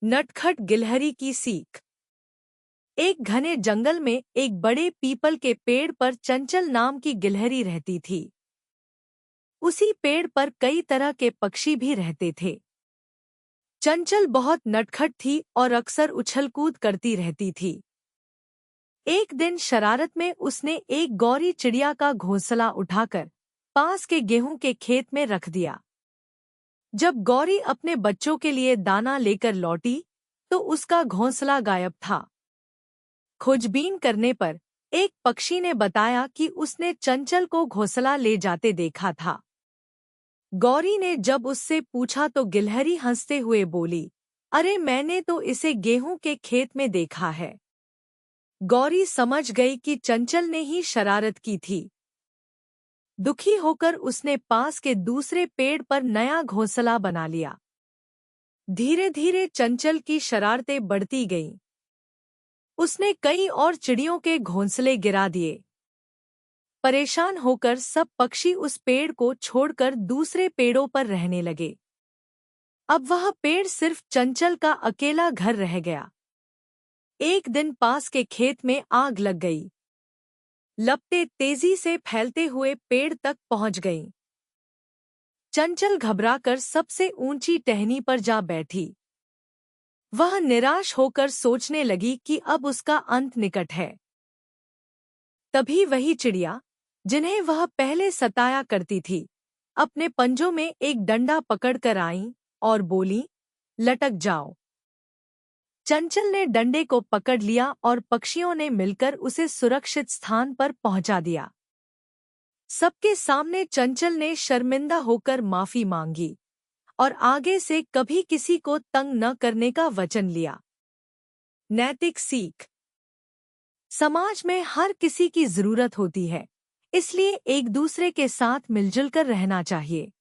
नटखट गिलहरी की सीख। एक घने जंगल में एक बड़े पीपल के पेड़ पर चंचल नाम की गिलहरी रहती थी। उसी पेड़ पर कई तरह के पक्षी भी रहते थे। चंचल बहुत नटखट थी और अक्सर उछल-कूद करती रहती थी। एक दिन शरारत में उसने एक गौरी चिड़िया का घोंसला उठाकर पास के गेहूं के खेत में रख दिया। जब गौरी अपने बच्चों के लिए दाना लेकर लौटी, तो उसका घोंसला गायब था। खोजबीन करने पर एक पक्षी ने बताया कि उसने चंचल को घोंसला ले जाते देखा था। गौरी ने जब उससे पूछा तो गिलहरी हंसते हुए बोली, अरे मैंने तो इसे गेहूं के खेत में देखा है। गौरी समझ गई कि चंचल ने ही शरारत की थी। दुखी होकर उसने पास के दूसरे पेड़ पर नया घोंसला बना लिया। धीरे धीरे चंचल की शरारतें बढ़ती गईं। उसने कई और चिड़ियों के घोंसले गिरा दिए। परेशान होकर सब पक्षी उस पेड़ को छोड़कर दूसरे पेड़ों पर रहने लगे। अब वह पेड़ सिर्फ चंचल का अकेला घर रह गया। एक दिन पास के खेत में आग लग गई। लपटें तेजी से फैलते हुए पेड़ तक पहुंच गईं। चंचल घबराकर सबसे ऊंची टहनी पर जा बैठी। वह निराश होकर सोचने लगी कि अब उसका अंत निकट है। तभी वही चिड़िया, जिन्हें वह पहले सताया करती थी, अपने पंजों में एक डंडा पकड़कर आईं और बोली, लटक जाओ। चंचल ने डंडे को पकड़ लिया और पक्षियों ने मिलकर उसे सुरक्षित स्थान पर पहुंचा दिया। सबके सामने चंचल ने शर्मिंदा होकर माफी मांगी और आगे से कभी किसी को तंग न करने का वचन लिया। नैतिक सीख। समाज में हर किसी की जरूरत होती है, इसलिए एक दूसरे के साथ मिलजुल कर रहना चाहिए।